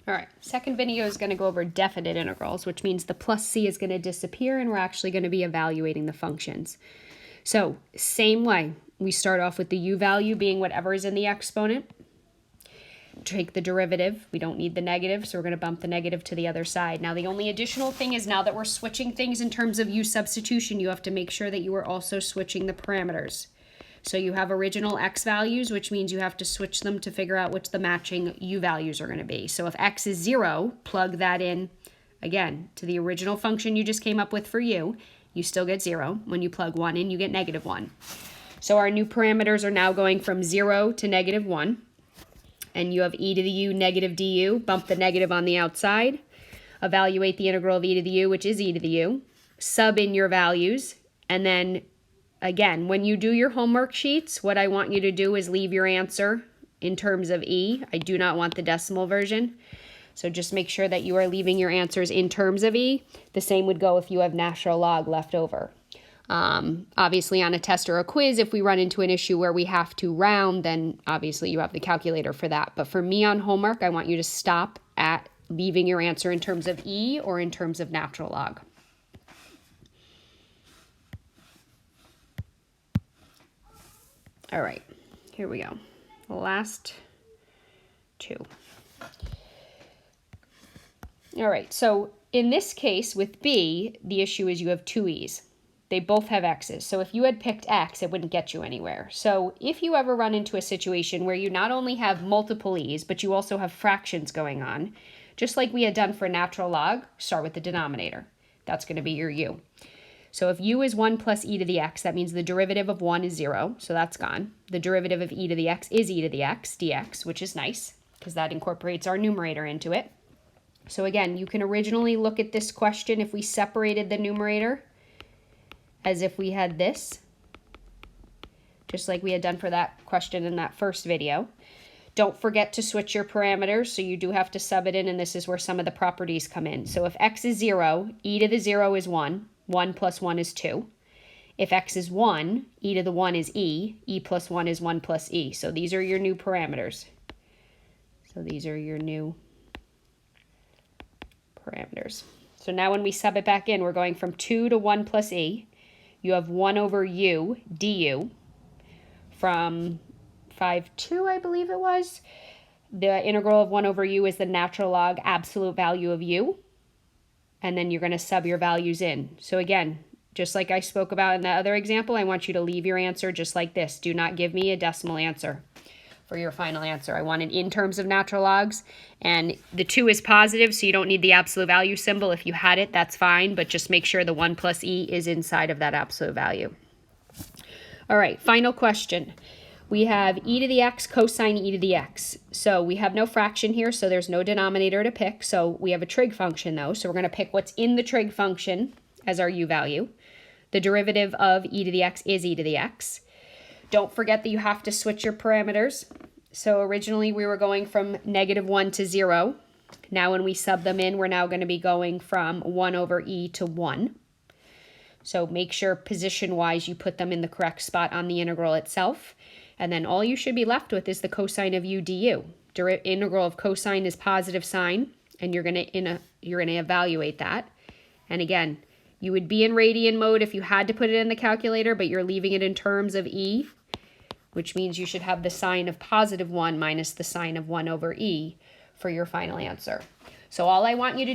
All right, second video is going to go over definite integrals, which means the plus c is going to disappear and we're actually going to be evaluating the functions. So same way, we start off with the u value being whatever is in the exponent. Take the derivative. We don't need the negative, so we're going to bump the negative to the other side. Now the only additional thing is now that we're switching things in terms of u substitution, you have to make sure that you are also switching the parameters. So you have original x values, which means you have to switch them to figure out which the matching u values are going to be. So if x is 0, plug that in, again, to the original function you just came up with for u. You still get 0. When you plug 1 in, you get -1. So our new parameters are now going from 0 to -1. And you have e to the u negative du. Bump the negative on the outside. Evaluate the integral of e to the u, which is e to the u. Sub in your values, and then again, when you do your homework sheets, what I want you to do is leave your answer in terms of e. I do not want the decimal version. So just make sure that you are leaving your answers in terms of e. The same would go if you have natural log left over. Obviously on a test or a quiz, if we run into an issue where we have to round, then obviously you have the calculator for that. But for me on homework, I want you to stop at leaving your answer in terms of e or in terms of natural log. All right, here we go. The last two. All right, so in this case with B, the issue is you have two e's. They both have x's. So if you had picked x, it wouldn't get you anywhere. So if you ever run into a situation where you not only have multiple e's, but you also have fractions going on, just like we had done for natural log, start with the denominator. That's going to be your u. So if u is 1 plus e to the x, that means the derivative of 1 is 0, so that's gone. The derivative of e to the x is e to the x, dx, which is nice, because that incorporates our numerator into it. So again, you can originally look at this question if we separated the numerator as if we had this, just like we had done for that question in that first video. Don't forget to switch your parameters, so you do have to sub it in, and this is where some of the properties come in. So if x is 0, e to the 0 is 1. 1 plus 1 is 2. If x is 1, e to the 1 is e. E plus 1 is 1 plus e. So these are your new parameters. So these are your new parameters. So now when we sub it back in, we're going from 2 to 1 plus e. You have 1 over u du from 5.2, I believe it was. The integral of 1 over u is the natural log absolute value of u. And then you're going to sub your values in. So again, just like I spoke about in the other example, I want you to leave your answer just like this. Do not give me a decimal answer for your final answer. I want it in terms of natural logs. And the 2 is positive, so you don't need the absolute value symbol. If you had it, that's fine, but just make sure the 1 plus e is inside of that absolute value. All right, final question. We have e to the x cosine e to the x. So we have no fraction here, so there's no denominator to pick. So we have a trig function, though. So we're going to pick what's in the trig function as our u value. The derivative of e to the x is e to the x. Don't forget that you have to switch your parameters. So originally we were going from -1 to 0. Now when we sub them in, we're now going to be going from 1 over e to 1. So make sure position-wise you put them in the correct spot on the integral itself. And then all you should be left with is the cosine of u du. Integral of cosine is positive sign, and you're gonna evaluate that. And again, you would be in radian mode if you had to put it in the calculator, but you're leaving it in terms of e, which means you should have the sign of +1 minus the sign of 1 over e for your final answer. So all I want you to do